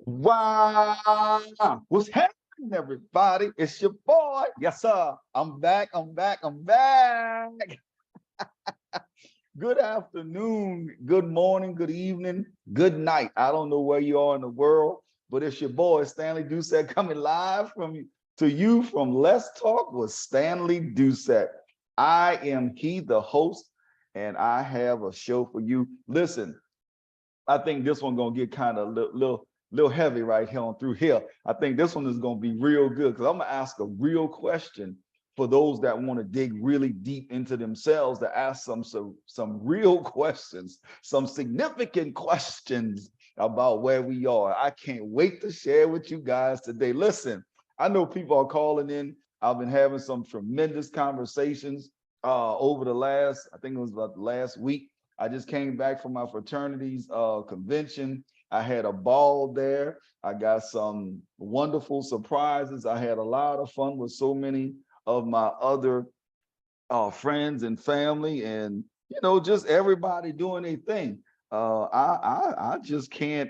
Wow! What's happening, everybody? It's your boy. Yes, sir. I'm back. I'm back. I'm back. Good afternoon, good morning, good evening, good night. I don't know where you are in the world, but it's your boy Stanley Doucette coming live to you from Let's Talk with Stanley Doucette. I am the host, and I have a show for you. Listen, I think this one gonna get kind of little heavy right here on through here. I think this one is gonna be real good because I'm gonna ask a real question for those that want to dig really deep into themselves, to ask some real questions, some significant questions about where we are. I can't wait to share with you guys today. Listen, I know people are calling in. I've been having some tremendous conversations over the last, I think it was about the last week. I just came back from my fraternity's convention. I had a ball there. I got some wonderful surprises. I had a lot of fun with so many of my other friends and family, and just everybody doing their thing. I just can't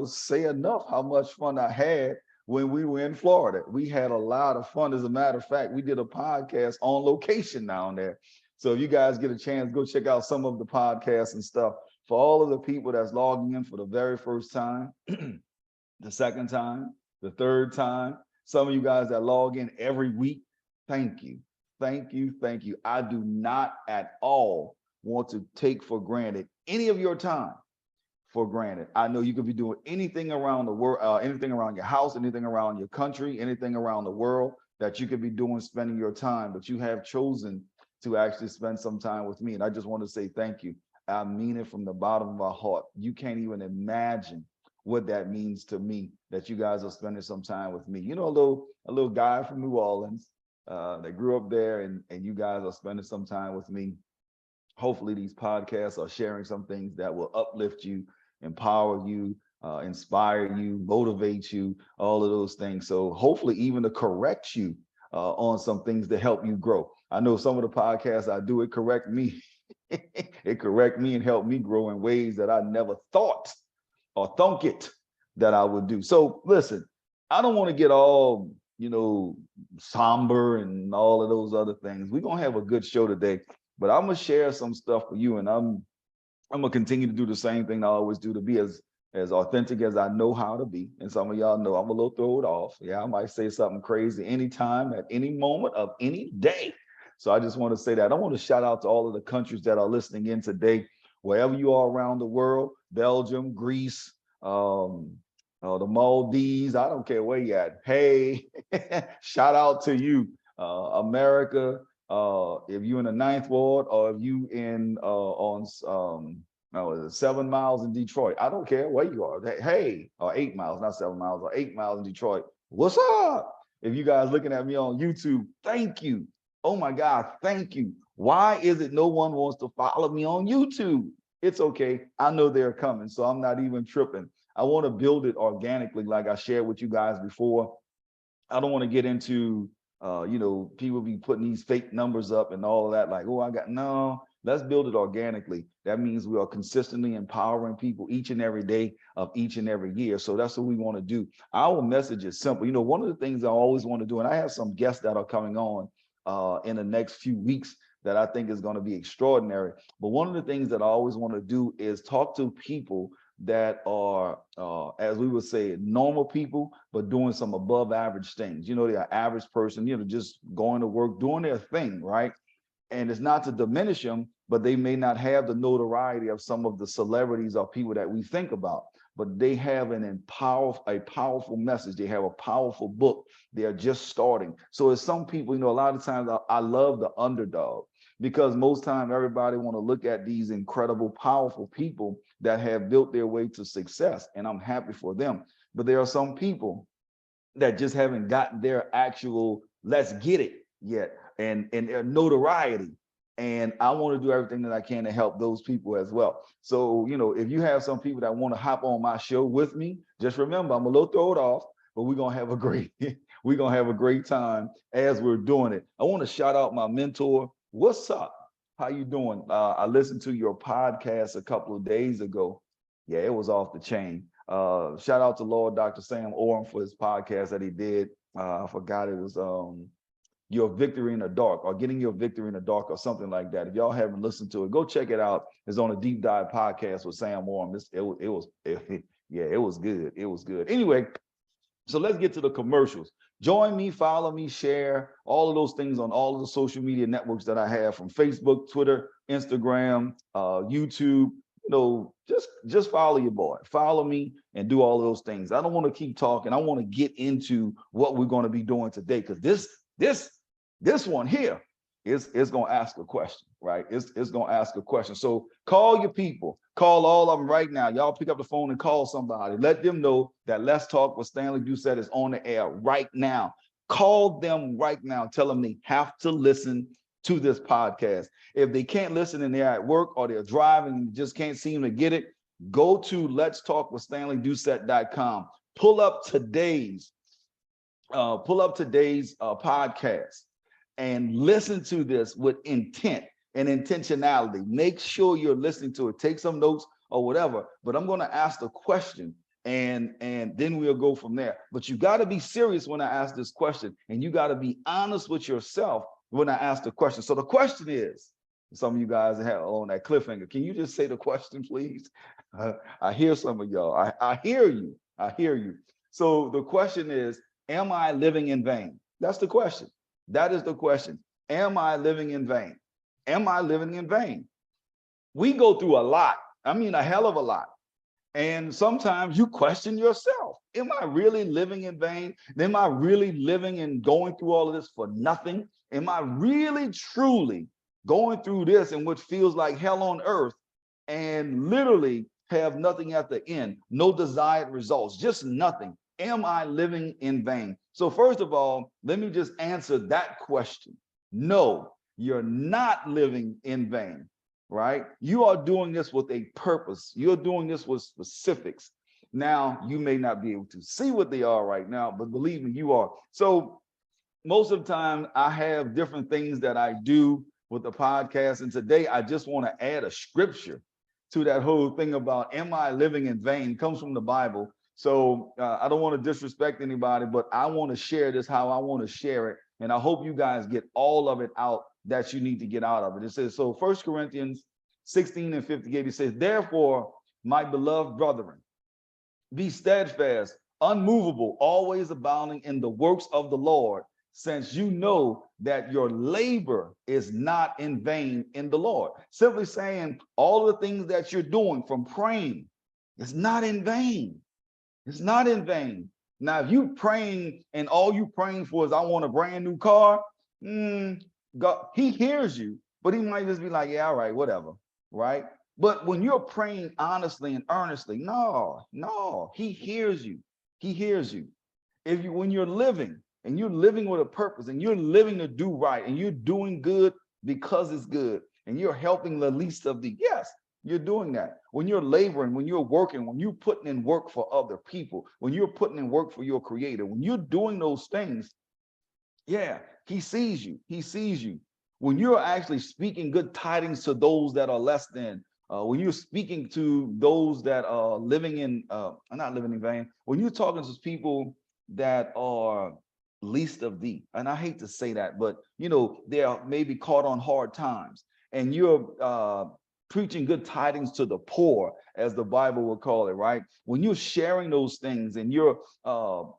say enough how much fun I had when we were in Florida. We had a lot of fun. As a matter of fact, we did a podcast on location down there. So if you guys get a chance, go check out some of the podcasts and stuff. For all of the people that's logging in for the very first time, the second time, the third time, some of you guys that log in every week, thank you. Thank you. Thank you. I do not at all want to take for granted any of your time for granted. I know you could be doing anything around the world, anything around your house, anything around your country, anything around the world that you could be doing, spending your time, but you have chosen to actually spend some time with me. And I just want to say thank you. I mean it from the bottom of my heart. You can't even imagine what that means to me, that you guys are spending some time with me. A little guy from New Orleans that grew up there, and you guys are spending some time with me. Hopefully these podcasts are sharing some things that will uplift you, empower you, inspire you, motivate you, all of those things. So hopefully even to correct you on some things to help you grow. I know some of the podcasts I do, it correct me. It correct me and help me grow in ways that I never thought or thunk it that I would do. So listen, I don't want to get all, somber and all of those other things. We're going to have a good show today, but I'm going to share some stuff for you, and I'm going to continue to do the same thing I always do, to be as authentic as I know how to be. And some of y'all know I'm a little thrown off. Yeah, I might say something crazy anytime, at any moment of any day. So I just want to say that. I want to shout out to all of the countries that are listening in today, wherever you are around the world: Belgium, Greece, the Maldives. I don't care where you at. Hey, shout out to you, America. If you in the Ninth Ward, or if you in on 7 miles in Detroit, I don't care where you are. Hey, or 8 miles, not 7 miles, or 8 miles in Detroit. What's up? If you guys looking at me on YouTube, thank you. Oh my God, thank you. Why is it no one wants to follow me on YouTube? It's okay. I know they're coming, so I'm not even tripping. I want to build it organically, like I shared with you guys before. I don't want to get into, people be putting these fake numbers up and all of that. Like, oh, no, let's build it organically. That means we are consistently empowering people each and every day of each and every year. So that's what we want to do. Our message is simple. One of the things I always want to do, and I have some guests that are coming on in the next few weeks that I think is going to be extraordinary. But one of the things that I always want to do is talk to people that are, as we would say, normal people, but doing some above average things. They're average person, just going to work, doing their thing, right? And it's not to diminish them, but they may not have the notoriety of some of the celebrities or people that we think about. But they have a powerful message. They have a powerful book. They are just starting. So as some people, a lot of times I love the underdog, because most time everybody want to look at these incredible, powerful people that have built their way to success, and I'm happy for them. But there are some people that just haven't gotten their actual let's get it yet, and their notoriety. And I want to do everything that I can to help those people as well. So, if you have some people that want to hop on my show with me, just remember, I'm a little thrown off, but we're gonna have a great we're gonna have a great time as we're doing it. I want to shout out my mentor. What's up? How you doing? I listened to your podcast a couple of days ago. Yeah, it was off the chain. Shout out to Lord Dr. Sam Oram for his podcast that he did. I forgot it was Your Victory in the Dark, or Getting Your Victory in the Dark, or something like that. If y'all haven't listened to it, go check it out. It's on a deep dive podcast with Sam Oram. It was good. It was good. Anyway, so let's get to the commercials. Join me, follow me, share all of those things on all of the social media networks that I have, from Facebook, Twitter, Instagram, YouTube. Just follow your boy. Follow me and do all of those things. I don't want to keep talking. I want to get into what we're going to be doing today, because this one here is going to ask a question, right? It's going to ask a question. So call your people. Call all of them right now. Y'all pick up the phone and call somebody. Let them know that Let's Talk with Stanley Doucette is on the air right now. Call them right now. Tell them they have to listen to this podcast. If they can't listen and they're at work or they're driving and just can't seem to get it, go to letstalkwithstanleydoucette.com. Pull up today's podcast and listen to this with intent and intentionality. Make sure you're listening to it. Take some notes or whatever, but I'm going to ask the question and then we'll go from there. But you got to be serious when I ask this question, and you got to be honest with yourself when I ask the question. So the question is, some of you guys have on that cliffhanger, can you just say the question, please? I hear some of y'all. I hear you. I hear you. So the question is, am I living in vain? That's the question. That is the question. Am I living in vain? Am I living in vain? We go through a lot. I mean, a hell of a lot. And sometimes you question yourself. Am I really living in vain? Am I really living and going through all of this for nothing? Am I really, truly going through this in what feels like hell on earth and literally have nothing at the end? No desired results, just nothing. Am I living in vain? So first of all, let me just answer that question. No, you're not living in vain, right? You are doing this with a purpose. You're doing this with specifics. Now, you may not be able to see what they are right now, but believe me, you are. So most of the time, I have different things that I do with the podcast. And today, I just want to add a scripture to that whole thing about, am I living in vain? It comes from the Bible. So I don't want to disrespect anybody, but I want to share this how I want to share it. And I hope you guys get all of it out that you need to get out of it. It says, so 1 Corinthians 16:58, it says, therefore, my beloved brethren, be steadfast, unmovable, always abounding in the works of the Lord, since you know that your labor is not in vain in the Lord. Simply saying, all the things that you're doing, from praying, it's not in vain. It's not in vain. Now, if you praying and all you praying for is, I want a brand new car, God, he hears you, but he might just be like, yeah, all right, whatever, right? But when you're praying honestly and earnestly, no, he hears you. He hears you. When you're living and you're living with a purpose and you're living to do right and you're doing good because it's good and you're helping the least of the, yes, you're doing that. When you're laboring, when you're working, when you're putting in work for other people, when you're putting in work for your creator, when you're doing those things, yeah, he sees you. He sees you. When you're actually speaking good tidings to those that are less than, when you're speaking to those that are living in, not living in vain, when you're talking to people that are least of thee, and I hate to say that, but they are maybe caught on hard times, and you're preaching good tidings to the poor, as the Bible would call it, right? When you're sharing those things and you're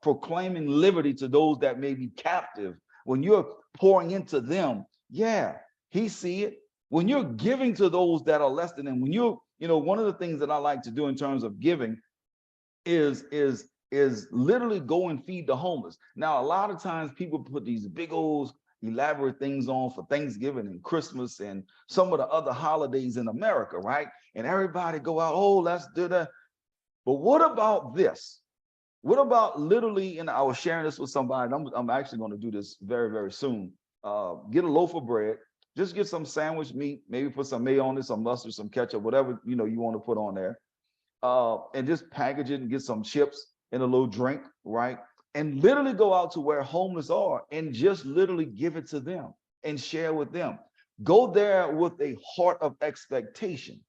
proclaiming liberty to those that may be captive, when you're pouring into them, yeah, he see it. When you're giving to those that are less than them, when one of the things that I like to do in terms of giving is literally go and feed the homeless. Now, a lot of times people put these big old elaborate things on for Thanksgiving and Christmas and some of the other holidays in America, right? And everybody go out, oh, let's do that. But what about this? What about literally, and I was sharing this with somebody, I'm actually going to do this very, very soon. Get a loaf of bread, just get some sandwich meat, maybe put some mayo on it, some mustard, some ketchup, whatever you want to put on there, and just package it and get some chips and a little drink, right? And literally go out to where homeless are and just literally give it to them and share with them. Go there with a heart of expectation.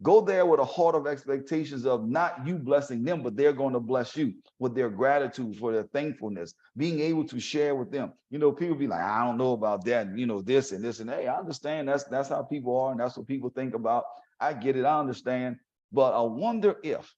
Go there with a heart of expectations of not you blessing them, but they're going to bless you with their gratitude, for their thankfulness, being able to share with them. People be like, I don't know about that, this and this. And hey, I understand that's how people are, and that's what people think about. I get it, I understand. But I wonder if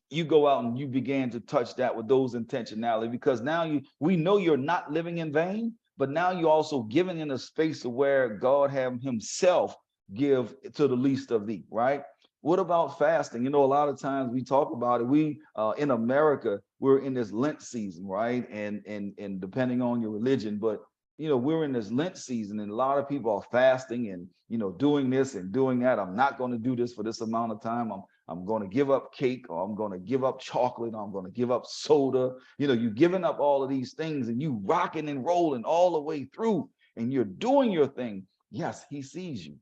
you go out and you begin to touch that with those intentionality, because now we know you're not living in vain, but now you're also giving in a space of where God have himself give to the least of thee, right? What about fasting? A lot of times we talk about it. We in America, we're in this Lent season, right? And depending on your religion, but we're in this Lent season, and a lot of people are fasting and doing this and doing that. I'm not going to do this for this amount of time. I'm going to give up cake, or I'm going to give up chocolate, or I'm going to give up soda. You're giving up all of these things, and you rocking and rolling all the way through, and you're doing your thing. Yes, he sees you.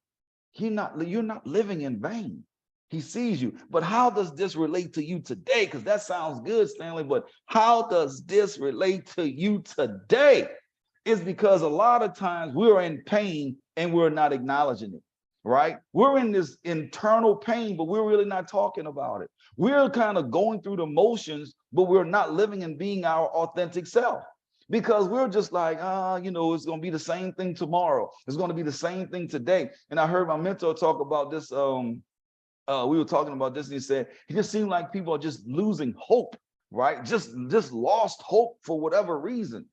You're not living in vain. He sees you. But how does this relate to you today? Because that sounds good, Stanley, but how does this relate to you today? It's because a lot of times we're in pain and we're not acknowledging it, right? We're in this internal pain, but we're really not talking about it. We're kind of going through the motions, but we're not living and being our authentic self, because we're just like, it's going to be the same thing tomorrow. It's going to be the same thing today. And I heard my mentor talk about this. We were talking about this, and he said, it just seemed like people are just losing hope, right? Just lost hope for whatever reason.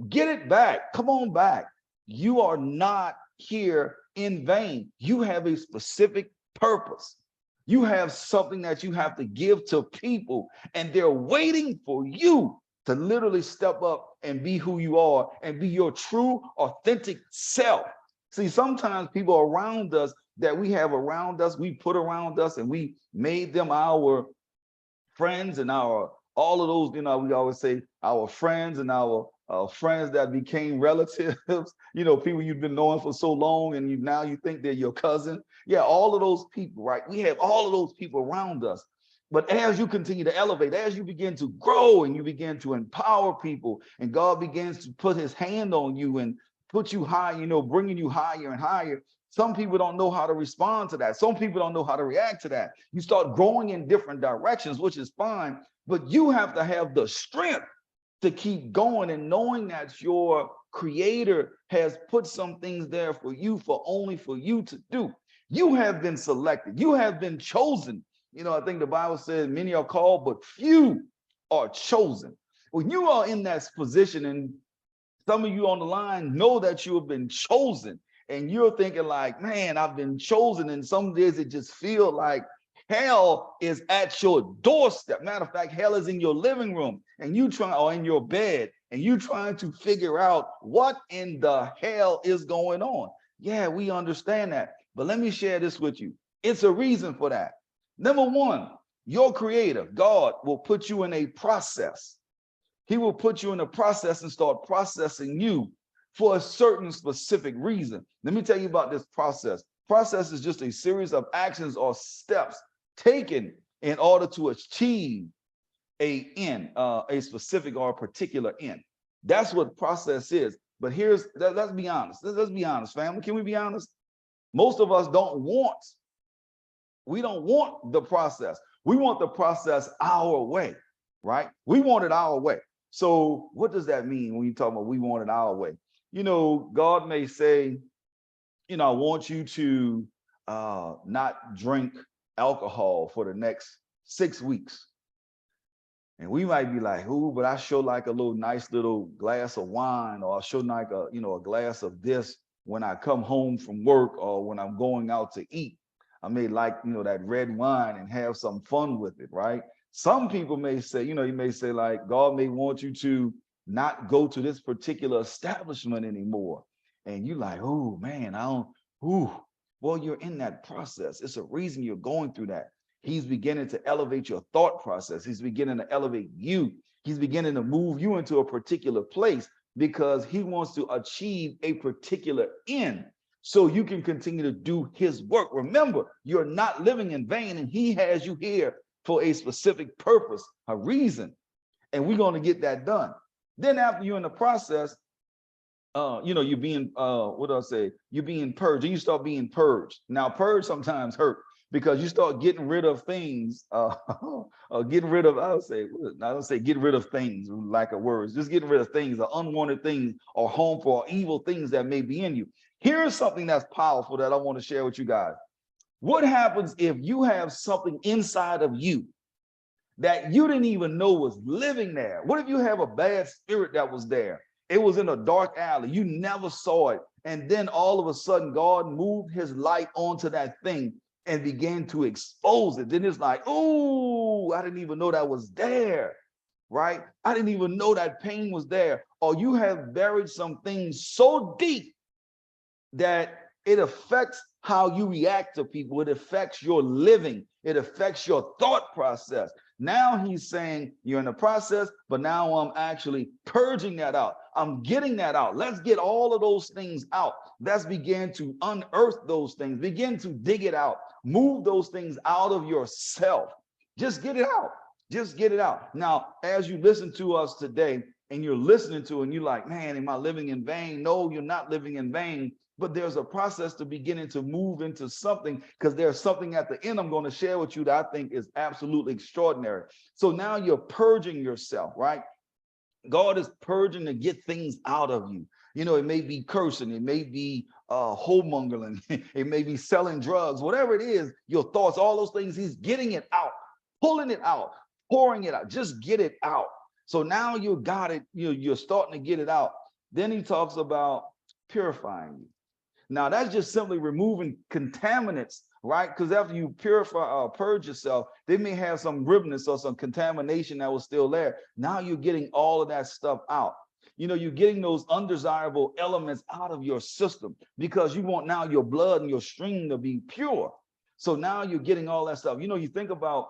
Get it back. Come on back. You are not here in vain. You have a specific purpose. You have something that you have to give to people, and they're waiting for you to literally step up and be who you are and be your true, authentic self. See, sometimes people around us that we have around us, we put around us, and we made them our friends and all of those, we always say our friends and our friends that became relatives, people you've been knowing for so long, and now you think they're your cousin. Yeah, all of those people, right? We have all of those people around us. But as you continue to elevate, as you begin to grow and you begin to empower people, and God begins to put his hand on you and put you high, bringing you higher and higher, some people don't know how to respond to that. Some people don't know how to react to that. You start growing in different directions, which is fine, but you have to have the strength to keep going, and knowing that your creator has put some things there for you, only for you to do. You have been selected. You have been chosen. I think the Bible says many are called, but few are chosen. When you are in that position, and some of you on the line know that you have been chosen, and you're thinking like, man, I've been chosen. And some days it just feels like hell is at your doorstep. Matter of fact, hell is in your living room, and or in your bed, and you trying to figure out what in the hell is going on. Yeah, we understand that. But let me share this with you. It's a reason for that. Number one, your creator, God, will put you in a process. He will put you in a process and start processing you for a certain specific reason. Let me tell you about this process. Process is just a series of actions or steps taken in order to achieve a end, a specific or a particular end. That's what process is. But let's be honest. Let's be honest, family. Can we be honest? Most of us we don't want the process. We want the process our way, right? We want it our way. So what does that mean when you talk about we want it our way? God may say, I want you to not drink alcohol for the next 6 weeks. And we might be like, ooh, but I sure like a nice little glass of wine, or I sure like a glass of this when I come home from work, or when I'm going out to eat. I may like, that red wine and have some fun with it, right? Some people may say, you may say like, God may want you to not go to this particular establishment anymore. And you like, oh man, well, you're in that process. It's a reason you're going through that. He's beginning to elevate your thought process. He's beginning to elevate you. He's beginning to move you into a particular place, because he wants to achieve a particular end, so you can continue to do his work. Remember, you're not living in vain, and he has you here for a specific purpose, a reason, and we're going to get that done. Then after you're in the process, you're being, you're being purged, and you start being purged. Now, purge sometimes hurt, because you start getting rid of things, getting rid of, I don't say get rid of things, lack of words, just getting rid of things, the unwanted things or harmful or evil things that may be in you. Here's something that's powerful that I want to share with you guys. What happens if you have something inside of you that you didn't even know was living there? What if you have a bad spirit that was there? It was in a dark alley. You never saw it. And then all of a sudden, God moved his light onto that thing and began to expose it. Then it's like, oh, I didn't even know that was there, right? I didn't even know that pain was there. Or you have buried some things so deep that it affects how you react to people. It affects your living. It affects your thought process. Now he's saying you're in the process, but now I'm actually purging that out. I'm getting that out. Let's get all of those things out. Let's begin to unearth those things. Begin to dig it out. Move those things out of yourself. Just get it out. Just get it out. Now, as you listen to us today and you're listening to it and you're like, man, am I living in vain? No, you're not living in vain. But there's a process to beginning to move into something, because there's something at the end I'm going to share with you that I think is absolutely extraordinary. So now you're purging yourself, right? God is purging to get things out of you. You know, it may be cursing, it may be homongering, it may be selling drugs, whatever it is, your thoughts, all those things, he's getting it out, pulling it out, pouring it out, just get it out. So now you got it, you're starting to get it out. Then he talks about purifying you. Now, that's just simply removing contaminants, right? Because after you purify, purge yourself, they may have some ribbonness or some contamination that was still there. Now you're getting all of that stuff out. You know, you're getting those undesirable elements out of your system, because you want now your blood and your stream to be pure. So now you're getting all that stuff. You know, you think about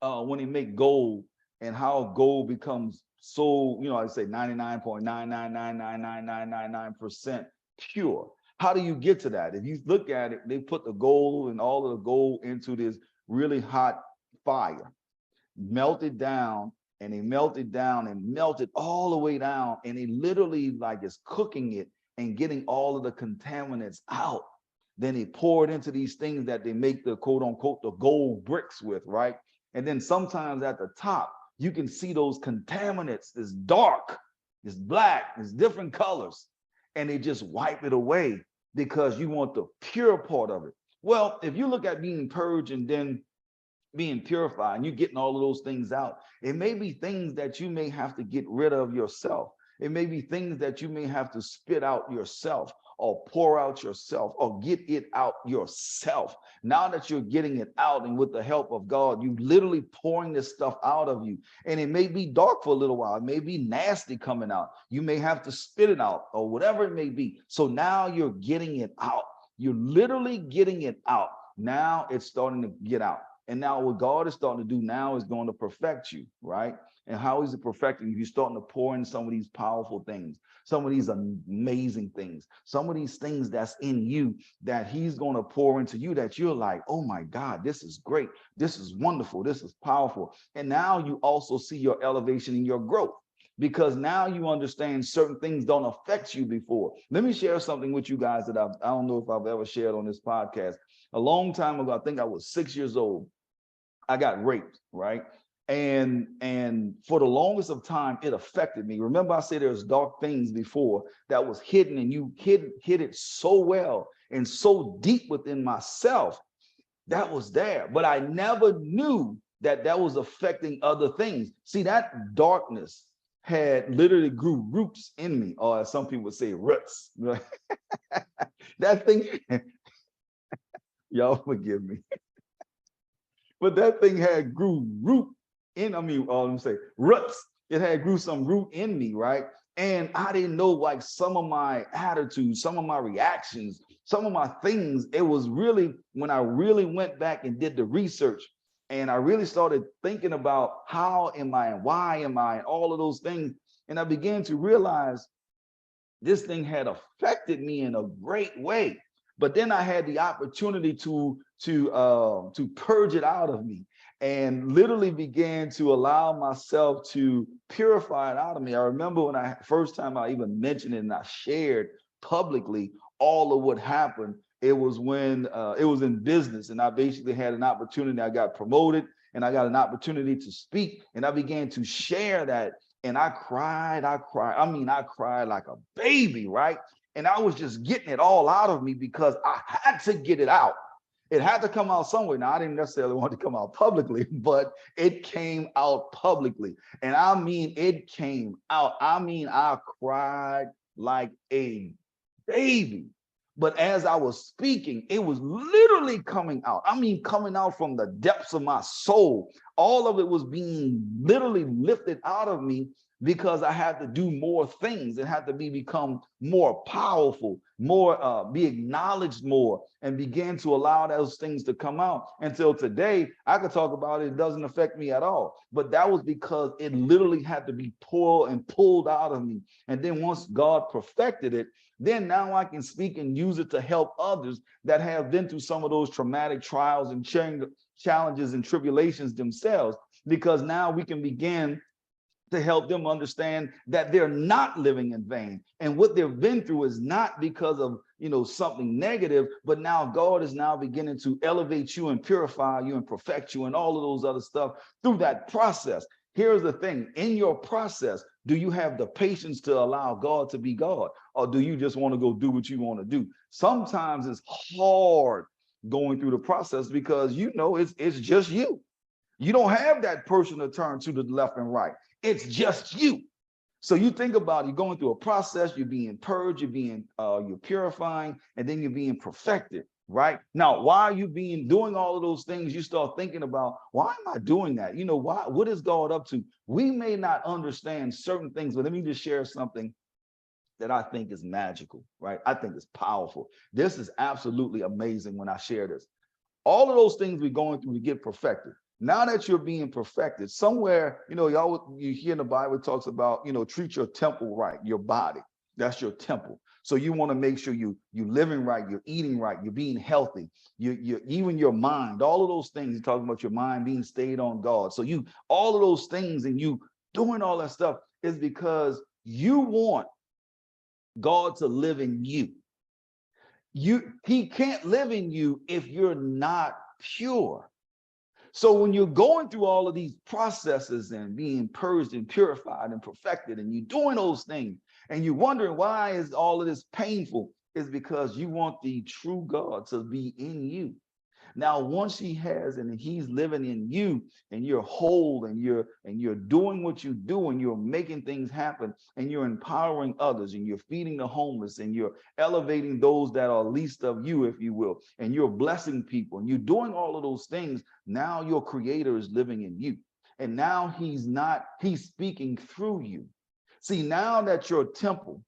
when they make gold and how gold becomes so, you know, I say 99.9999999% pure. How do you get to that? If you look at it, they put the gold and all of the gold into this really hot fire, melt it down, and they melt it down and melt it all the way down. And they literally like is cooking it and getting all of the contaminants out. Then they pour it into these things that they make the quote unquote the gold bricks with, right? And then sometimes at the top, you can see those contaminants. It's dark, it's black, it's different colors. And they just wipe it away because you want the pure part of it. Well, if you look at being purged and then being purified and you're getting all of those things out, it may be things that you may have to get rid of yourself. It may be things that you may have to spit out yourself or pour out yourself or get it out yourself. Now that you're getting it out and with the help of God, you literally pouring this stuff out of you. And it may be dark for a little while. It may be nasty coming out. You may have to spit it out or whatever it may be. So now you're getting it out. You're literally getting it out. Now it's starting to get out. And now what God is starting to do now is going to perfect you, right? And how is it perfecting you? He's starting to pour in some of these powerful things, some of these amazing things, some of these things that's in you that he's going to pour into you that you're like, oh my God, this is great. This is wonderful. This is powerful. And now you also see your elevation and your growth, because now you understand certain things don't affect you before. Let me share something with you guys that I don't know if I've ever shared on this podcast. A long time ago, I think I was 6 years old, I got raped, right? And for the longest of time, it affected me. Remember, I said there's dark things before that was hidden, and you hid it so well and so deep within myself that was there. But I never knew that that was affecting other things. See, that darkness had literally grew roots in me, or as some people would say, roots. That thing, y'all forgive me. But that thing had grew root in, let me say roots. It had grew some root in me, right? And I didn't know, like, some of my attitudes, some of my reactions, some of my things. It was really when I really went back and did the research and I really started thinking about how am I and why am I and all of those things. And I began to realize this thing had affected me in a great way. But then I had the opportunity to purge it out of me and literally began to allow myself to purify it out of me. I remember when first time I even mentioned it and I shared publicly all of what happened. It was when it was in business, and I basically had an opportunity. I got promoted, and I got an opportunity to speak, and I began to share that. And I cried. I mean, I cried like a baby, right? And I was just getting it all out of me because I had to get it out. It had to come out somewhere. Now, I didn't necessarily want to come out publicly, but it came out publicly. And I mean, it came out. I mean, I cried like a baby. But as I was speaking, it was literally coming out. I mean, coming out from the depths of my soul. All of it was being literally lifted out of me because I had to do more things. It had to become more powerful, more be acknowledged more, and began to allow those things to come out. Until today, I could talk about it. It doesn't affect me at all. But that was because it literally had to be pulled out of me. And then once God perfected it, then now I can speak and use it to help others that have been through some of those traumatic trials and challenges and tribulations themselves, because now we can begin to help them understand that they're not living in vain. And what they've been through is not because of, something negative, but now God is now beginning to elevate you and purify you and perfect you and all of those other stuff through that process. Here's the thing, in your process, do you have the patience to allow God to be God? Or do you just want to go do what you want to do? Sometimes it's hard going through the process because it's just you. You don't have that person to turn to the left and right. It's just you. So you think about it, you're going through a process, you're being purged, you're purifying, and then you're being perfected, right? Now, why are you doing all of those things? You start thinking about, why am I doing that? What is God up to? We may not understand certain things, but let me just share something that I think is magical, right? I think it's powerful. This is absolutely amazing when I share this. All of those things we're going through to get perfected. Now that you're being perfected, somewhere, you hear in the Bible, it talks about, treat your temple right, your body. That's your temple. So you want to make sure you're living right, you're eating right, you're being healthy, you even your mind, all of those things. You're talking about your mind being stayed on God. So all of those things and you doing all that stuff is because you want God to live in you. He can't live in you if you're not pure. So when you're going through all of these processes and being purged and purified and perfected, and you're doing those things, and you're wondering why is all of this painful, is because you want the true God to be in you. Now, once he has, and he's living in you, and you're whole, and you're doing what you do, and you're making things happen, and you're empowering others, and you're feeding the homeless, and you're elevating those that are least of you, if you will, and you're blessing people, and you're doing all of those things. Now your creator is living in you. And now he's speaking through you. See, now that your temple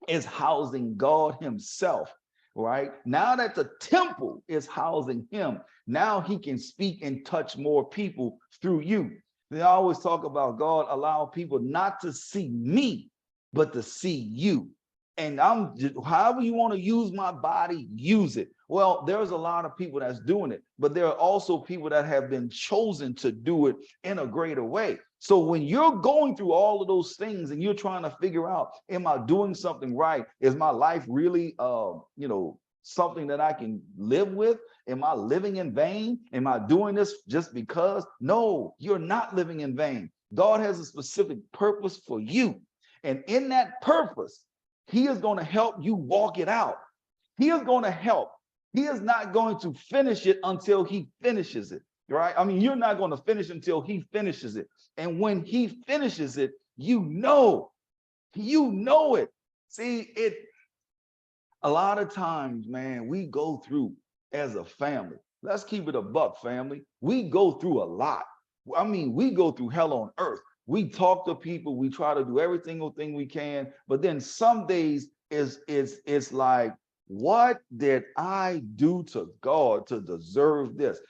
is housing God himself, right? Now that the temple is housing him, now he can speak and touch more people through you. They always talk about God allow people not to see me, but to see you. And I'm just, however you want to use my body, use it. Well, there's a lot of people that's doing it, but there are also people that have been chosen to do it in a greater way. So when you're going through all of those things and you're trying to figure out, am I doing something right? Is my life really, something that I can live with? Am I living in vain? Am I doing this just because? No, you're not living in vain. God has a specific purpose for you. And in that purpose, he is going to help you walk it out. He is going to help. He is not going to finish it until he finishes it, right? I mean, you're not going to finish until he finishes it. And when he finishes it, you know it. See, a lot of times, man, we go through as a family. Let's keep it a buck, family. We go through a lot. I mean, we go through hell on earth. We talk to people, we try to do every single thing we can, but then some days it's like, what did I do to God to deserve this?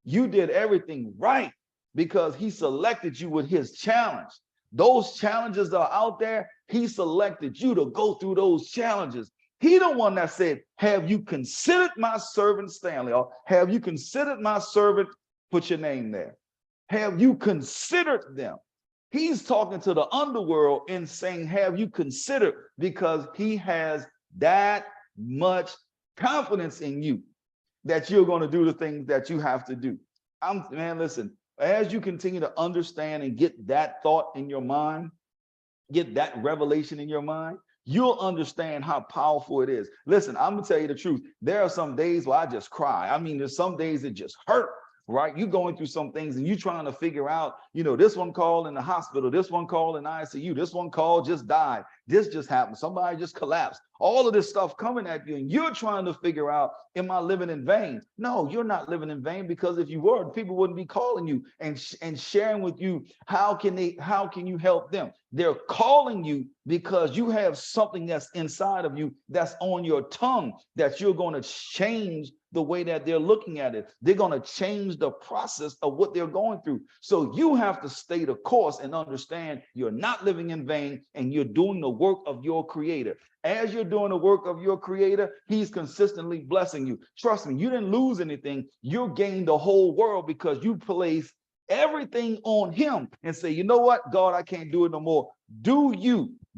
You did everything right because he selected you with his challenge. Those challenges are out there. He selected you to go through those challenges. He the one that said, have you considered my servant Stanley? Or have you considered my servant? Put your name there. Have you considered them? He's talking to the underworld and saying, have you considered? Because he has that much confidence in you that you're going to do the things that you have to do. Man, listen, as you continue to understand and get that thought in your mind, get that revelation in your mind, you'll understand how powerful it is. Listen, I'm gonna tell you the truth. There are some days where I just cry. I mean, there's some days that just hurt, right? You're going through some things and you're trying to figure out, this one called in the hospital, this one called in ICU, this one called just died, this just happened, somebody just collapsed. All of this stuff coming at you, and you're trying to figure out, am I living in vain? No, you're not living in vain, because if you were, people wouldn't be calling you and sharing with you how can you help them. They're calling you because you have something that's inside of you, that's on your tongue, that you're going to change the way that they're looking at it. They're going to change the process of what they're going through. So you have to stay the course and understand you're not living in vain, and you're doing the work of your Creator. As you're doing the work of your Creator, He's consistently blessing you. Trust me, you didn't lose anything. You gained the whole world because you placed everything on Him and say, you know what, God, I can't do it no more. Do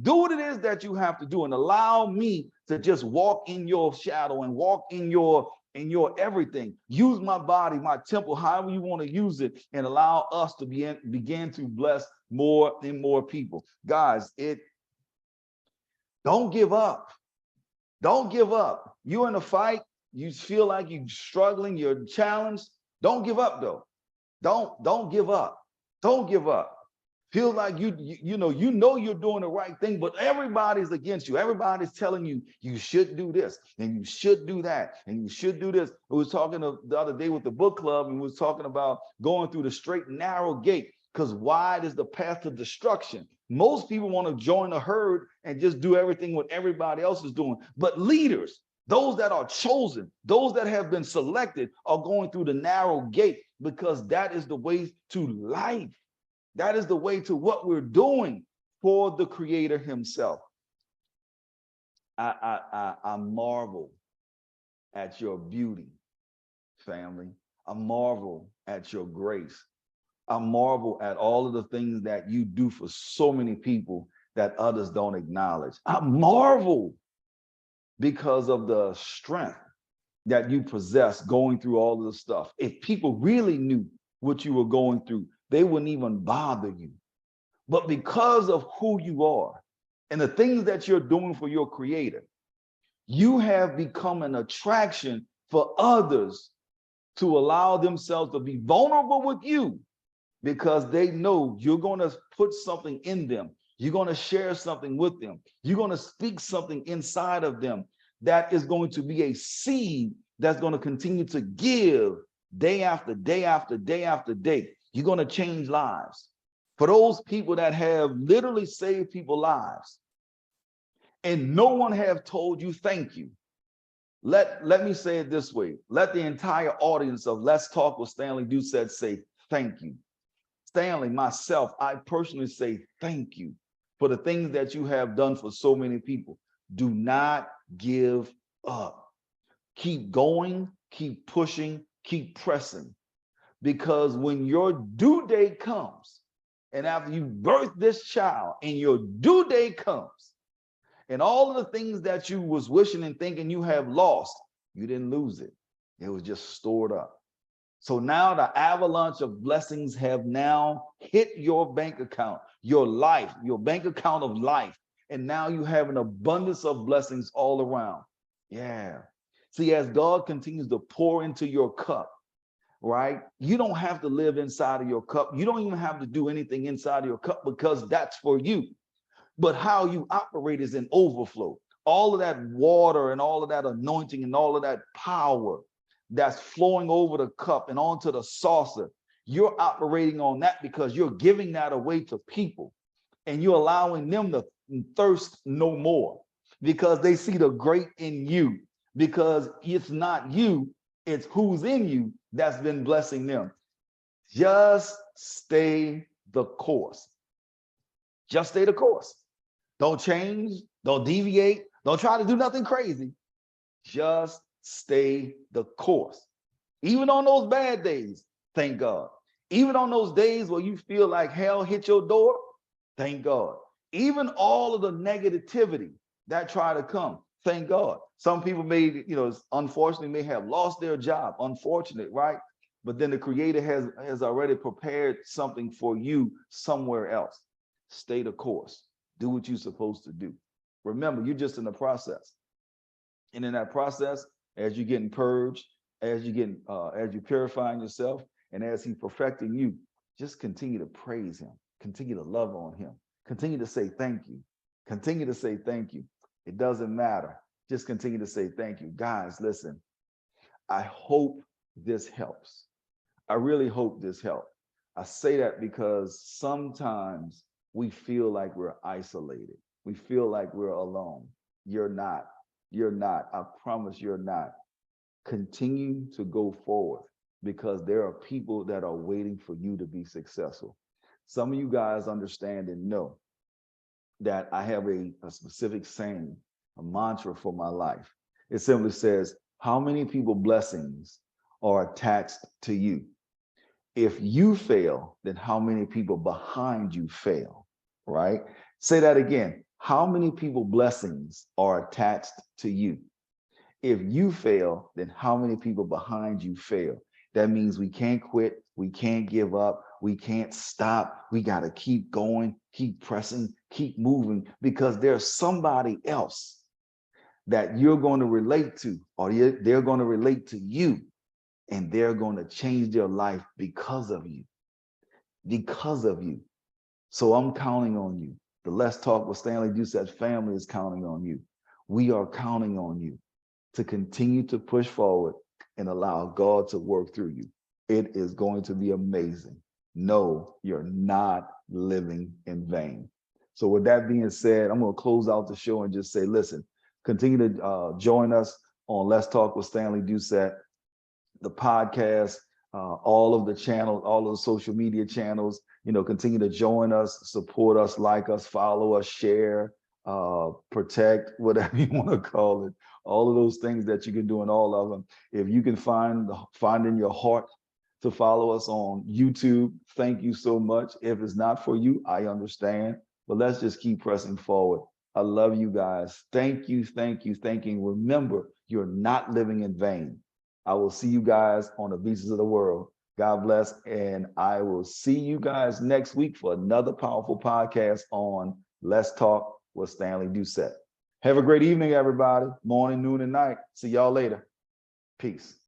what it is that you have to do, and allow me to just walk in your shadow and walk in your everything. Use my body, my temple, however you want to use it, and allow us to begin to bless more and more people. Guys, don't give up. Don't give up. You're in a fight. You feel like you're struggling. You're challenged. Don't give up, though. Don't give up. Don't give up. Feel like you know you're doing the right thing, but everybody's against you. Everybody's telling you you should do this and you should do that and you should do this. I was talking the other day with the book club, and we was talking about going through the straight and narrow gate, because wide is the path to destruction. Most people want to join the herd and just do everything what everybody else is doing. But leaders, those that are chosen, those that have been selected, are going through the narrow gate, because that is the way to life. That is the way to what we're doing for the Creator Himself. I marvel at your beauty, family. I marvel at your grace. I marvel at all of the things that you do for so many people that others don't acknowledge. I marvel because of the strength that you possess going through all of the stuff. If people really knew what you were going through, they wouldn't even bother you. But because of who you are and the things that you're doing for your Creator, you have become an attraction for others to allow themselves to be vulnerable with you, because they know you're going to put something in them. You're going to share something with them. You're going to speak something inside of them that is going to be a seed that's going to continue to give day after day after day after day. You're going to change lives. For those people that have literally saved people's lives, and no one have told you thank you. Let me say it this way. Let the entire audience of Let's Talk with Stanley Doucette say thank you. Stanley, myself, I personally say thank you for the things that you have done for so many people. Do not give up. Keep going, keep pushing, keep pressing. Because when your due date comes, and after you birth this child and your due date comes, and all of the things that you was wishing and thinking you have lost, you didn't lose it. It was just stored up. So now the avalanche of blessings have now hit your bank account, your life, your bank account of life. And now you have an abundance of blessings all around. Yeah. See, as God continues to pour into your cup, right? You don't have to live inside of your cup. You don't even have to do anything inside of your cup, because that's for you. But how you operate is an overflow. All of that water and all of that anointing and all of that power that's flowing over the cup and onto the saucer, you're operating on that because you're giving that away to people, and you're allowing them to thirst no more, because they see the great in you, because it's not you, it's who's in you that's been blessing them. Just stay the course. Just stay the course. Don't change, don't deviate, don't try to do nothing crazy. Just stay the course. Even on those bad days, thank God. Even on those days where you feel like hell hit your door, thank God. Even all of the negativity that try to come, Thank God. Some people may, unfortunately may have lost their job. Unfortunate, right? But then the creator has already prepared something for you somewhere else. Stay the course. Do what you're supposed to do. Remember, you're just in the process. And in that process, as you're getting purged, as you're purifying yourself, and as he's perfecting you, just continue to praise him, continue to love on him, continue to say thank you, continue to say thank you. It doesn't matter. Just continue to say thank you. Guys, listen, I hope this helps. I really hope this helps. I say that because sometimes we feel like we're isolated. We feel like we're alone. You're not. You're not. I promise you're not. Continue to go forward because there are people that are waiting for you to be successful. Some of you guys understand and know that I have a specific saying, a mantra for my life. It simply says, how many people blessings are attached to you? If you fail, then how many people behind you fail, right? Say that again. How many people blessings are attached to you? If you fail, then how many people behind you fail? That means we can't quit. We can't give up. We can't stop. We got to keep going, keep pressing, keep moving because there's somebody else that you're going to relate to, or they're going to relate to you, and they're going to change their life because of you, because of you. So I'm counting on you. The Let's Talk with Stanley Doucette family is counting on you. We are counting on you to continue to push forward and allow God to work through you. It is going to be amazing. No, you're not living in vain. So with that being said, I'm going to close out the show and just say, listen, continue to join us on Let's Talk with Stanley Doucette, the podcast, all of the channels, all of the social media channels. Continue to join us, support us, like us, follow us, share, protect, whatever you want to call it. All of those things that you can do in all of them. If you can find in your heart to follow us on YouTube, thank you so much. If it's not for you, I understand, but let's just keep pressing forward. I love you guys. Thank you, thank you, thank you. Remember, you're not living in vain. I will see you guys on the beaches of the world. God bless. And I will see you guys next week for another powerful podcast on Let's Talk with Stanley Doucette. Have a great evening, everybody. Morning, noon, and night. See y'all later. Peace.